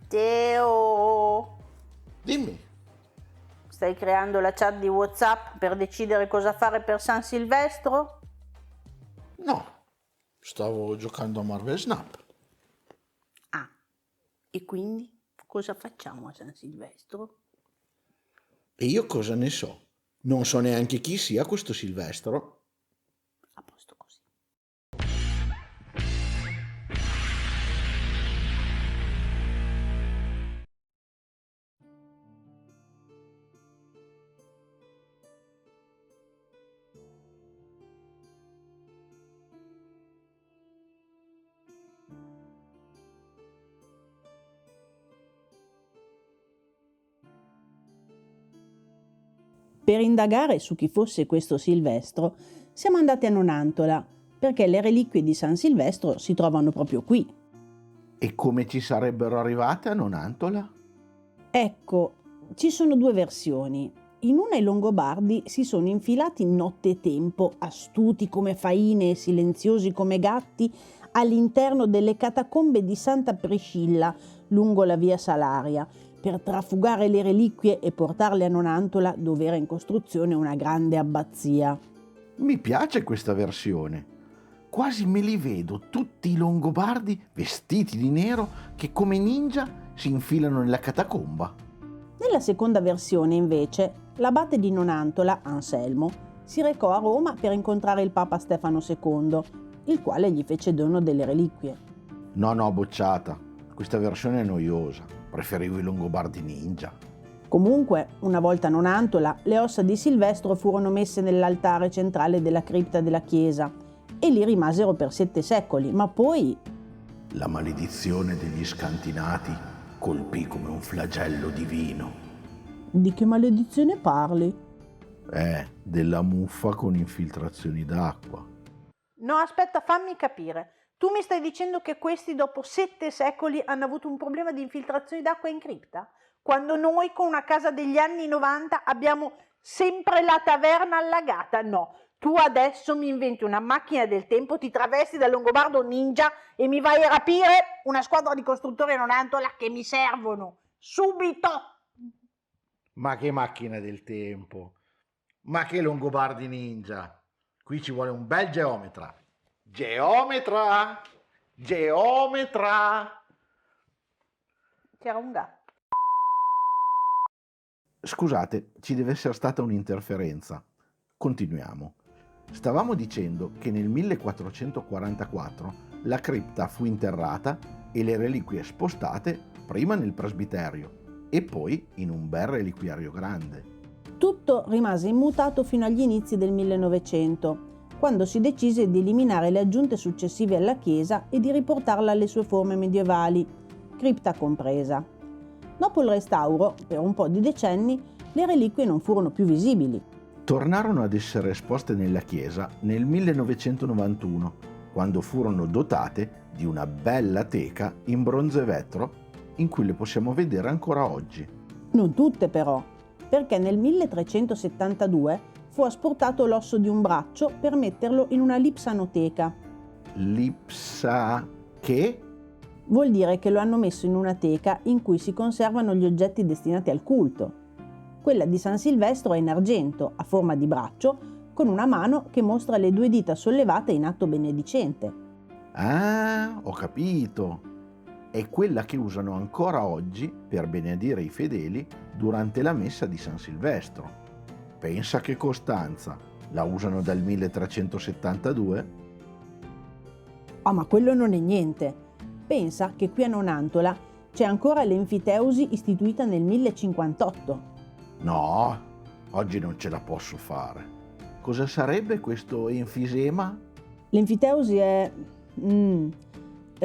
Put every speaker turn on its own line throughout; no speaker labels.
Teo,
Dimmi.
stai creando la chat di WhatsApp per decidere cosa fare per San Silvestro?
No, stavo giocando a Marvel Snap.
Ah, e quindi cosa facciamo a San Silvestro?
E io cosa ne so? Non so neanche chi sia questo Silvestro.
A posto così.
Per indagare su chi fosse questo Silvestro, siamo andati a Nonantola, perché le reliquie di San Silvestro si trovano proprio qui.
E come ci sarebbero arrivate a Nonantola?
Ecco, ci sono due versioni. In una i Longobardi si sono infilati nottetempo, astuti come faine e silenziosi come gatti, all'interno delle catacombe di Santa Priscilla, lungo la via Salaria, per trafugare le reliquie e portarle a Nonantola, dove era in costruzione una grande abbazia.
Mi piace questa versione. Quasi me li vedo tutti i Longobardi vestiti di nero che come ninja si infilano nella catacomba.
Nella seconda versione, invece, l'abate di Nonantola, Anselmo, si recò a Roma per incontrare il Papa Stefano II, il quale gli fece dono delle reliquie.
No, bocciata. Questa versione è noiosa. Preferivo i Longobardi ninja.
Comunque, una volta a Nonantola, le ossa di Silvestro furono messe nell'altare centrale della cripta della chiesa e lì rimasero per 7 secoli, ma poi...
La maledizione degli scantinati colpì come un flagello divino.
Di che maledizione parli?
Della muffa con infiltrazioni d'acqua.
No, aspetta, fammi capire. Tu mi stai dicendo che questi dopo 7 secoli hanno avuto un problema di infiltrazione d'acqua in cripta? Quando noi con una casa degli anni 90 abbiamo sempre la taverna allagata? No, tu adesso mi inventi una macchina del tempo, ti travesti da Longobardo ninja e mi vai a rapire una squadra di costruttori a Nonantola che mi servono. Subito!
Ma che macchina del tempo! Ma che Longobardi ninja! Qui ci vuole un bel geometra. Geometra! Geometra!
C'era un gatto.
Scusate, ci deve essere stata un'interferenza. Continuiamo. Stavamo dicendo che nel 1444 la cripta fu interrata e le reliquie spostate prima nel presbiterio e poi in un bel reliquiario grande.
Tutto rimase immutato fino agli inizi del 1900, quando si decise di eliminare le aggiunte successive alla chiesa e di riportarla alle sue forme medievali, cripta compresa. Dopo il restauro, per un po' di decenni, le reliquie non furono più visibili.
Tornarono ad essere esposte nella chiesa nel 1991, quando furono dotate di una bella teca in bronzo e vetro in cui le possiamo vedere ancora oggi.
Non tutte però, perché nel 1372 fu asportato l'osso di un braccio per metterlo in una lipsanoteca.
Lipsa che?
Vuol dire che lo hanno messo in una teca in cui si conservano gli oggetti destinati al culto. Quella di San Silvestro è in argento, a forma di braccio, con una mano che mostra le 2 dita sollevate in atto benedicente.
Ah, ho capito. È quella che usano ancora oggi per benedire i fedeli durante la messa di San Silvestro. Pensa che costanza, la usano dal 1372?
Ah, ma quello non è niente. Pensa che qui a Nonantola c'è ancora l'enfiteusi istituita nel 1058.
No, oggi non ce la posso fare. Cosa sarebbe questo enfisema?
L'enfiteusi è...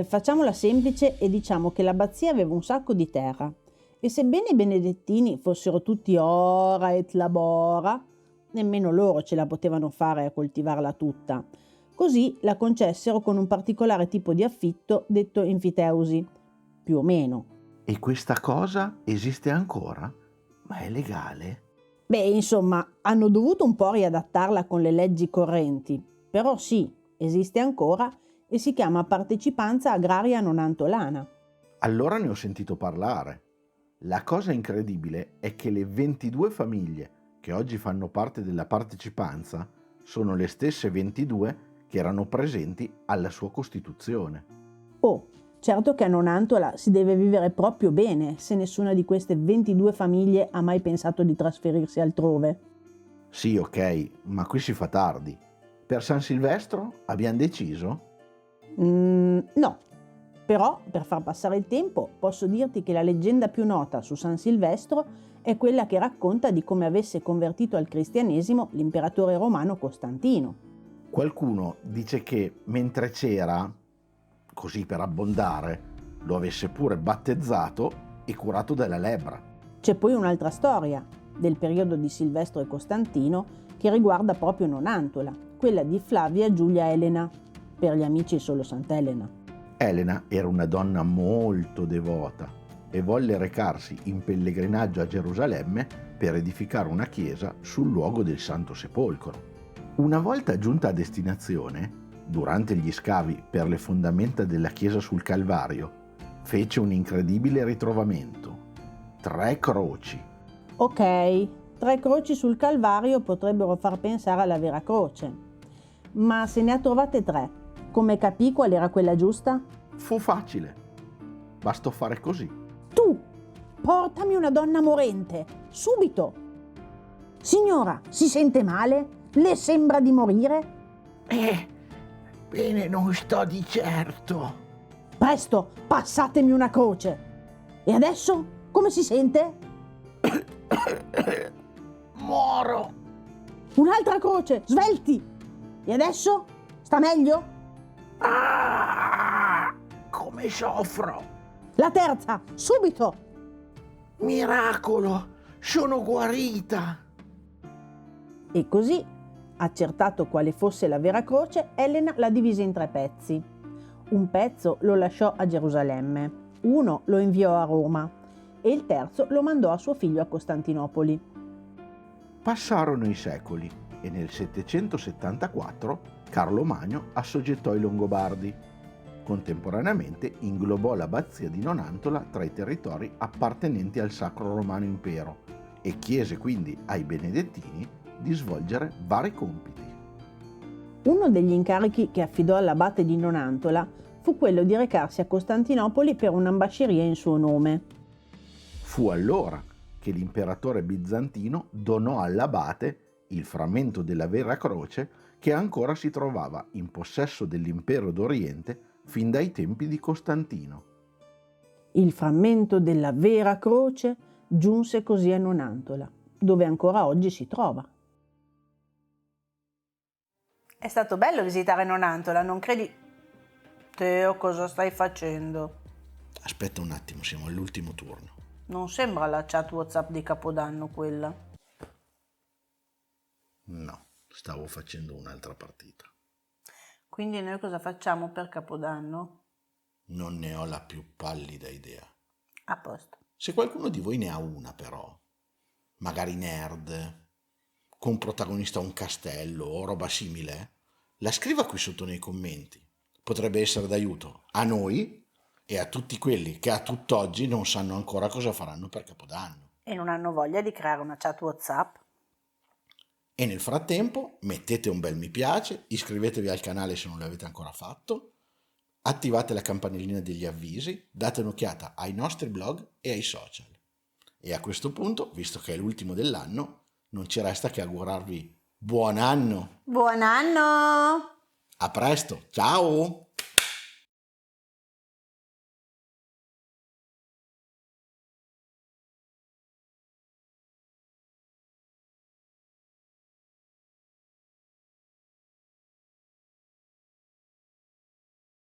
Facciamola semplice e diciamo che l'abbazia aveva un sacco di terra e sebbene i benedettini fossero tutti ora et labora, nemmeno loro ce la potevano fare a coltivarla tutta. Così la concessero con un particolare tipo di affitto detto enfiteusi, più o meno.
E questa cosa esiste ancora? Ma è legale?
Beh, insomma, hanno dovuto un po' riadattarla con le leggi correnti, però sì, esiste ancora e si chiama Partecipanza Agraria Nonantolana.
Allora ne ho sentito parlare. La cosa incredibile è che le 22 famiglie che oggi fanno parte della partecipanza sono le stesse 22 che erano presenti alla sua costituzione.
Oh, certo che a Nonantola si deve vivere proprio bene se nessuna di queste 22 famiglie ha mai pensato di trasferirsi altrove.
Sì, ok, ma qui si fa tardi. Per San Silvestro abbiamo deciso?
No, però per far passare il tempo posso dirti che la leggenda più nota su San Silvestro è quella che racconta di come avesse convertito al cristianesimo l'imperatore romano Costantino.
Qualcuno dice che mentre c'era, così per abbondare, lo avesse pure battezzato e curato dalla lebbra.
C'è poi un'altra storia del periodo di Silvestro e Costantino che riguarda proprio Nonantola, quella di Flavia Giulia Elena, per gli amici solo Sant'Elena.
Elena era una donna molto devota e volle recarsi in pellegrinaggio a Gerusalemme per edificare una chiesa sul luogo del Santo Sepolcro. Una volta giunta a destinazione, durante gli scavi per le fondamenta della chiesa sul Calvario, fece un incredibile ritrovamento. 3 croci.
Ok, 3 croci sul Calvario potrebbero far pensare alla vera croce, ma se ne ha trovate 3, come capì qual era quella giusta?
Fu facile. Bastò fare così.
Tu, portami una donna morente, subito! Signora, si sente male? Le sembra di morire?
Bene, non sto di certo.
Presto, passatemi una croce. E adesso, come si sente?
Moro.
Un'altra croce, svelti! E adesso? Sta meglio?
Ah, come soffro.
La terza, subito!
Miracolo, sono guarita.
E così, accertato quale fosse la vera croce, Elena la divise in 3 pezzi. Un pezzo lo lasciò a Gerusalemme, uno lo inviò a Roma e il terzo lo mandò a suo figlio a Costantinopoli.
Passarono i secoli e nel 774 Carlo Magno assoggettò i Longobardi. Contemporaneamente inglobò l'abbazia di Nonantola tra i territori appartenenti al Sacro Romano Impero e chiese quindi ai benedettini di svolgere vari compiti.
Uno degli incarichi che affidò all'abate di Nonantola fu quello di recarsi a Costantinopoli per un'ambasceria in suo nome.
Fu allora che l'imperatore bizantino donò all'abate il frammento della vera croce che ancora si trovava in possesso dell'impero d'Oriente fin dai tempi di Costantino.
Il frammento della vera croce giunse così a Nonantola, dove ancora oggi si trova.
È stato bello visitare Nonantola, non credi? Teo, cosa stai facendo?
Aspetta un attimo, siamo all'ultimo turno.
Non sembra la chat WhatsApp di Capodanno quella.
No, stavo facendo un'altra partita.
Quindi noi cosa facciamo per Capodanno?
Non ne ho la più pallida idea.
A posto.
Se qualcuno di voi ne ha una però, magari nerd, con protagonista un castello o roba simile, la scriva qui sotto nei commenti. Potrebbe essere d'aiuto a noi e a tutti quelli che a tutt'oggi non sanno ancora cosa faranno per Capodanno.
E non hanno voglia di creare una chat WhatsApp?
E nel frattempo mettete un bel mi piace, iscrivetevi al canale se non l'avete ancora fatto, attivate la campanellina degli avvisi, date un'occhiata ai nostri blog e ai social. E a questo punto, visto che è l'ultimo dell'anno, non ci resta che augurarvi buon anno!
Buon anno!
A presto, ciao!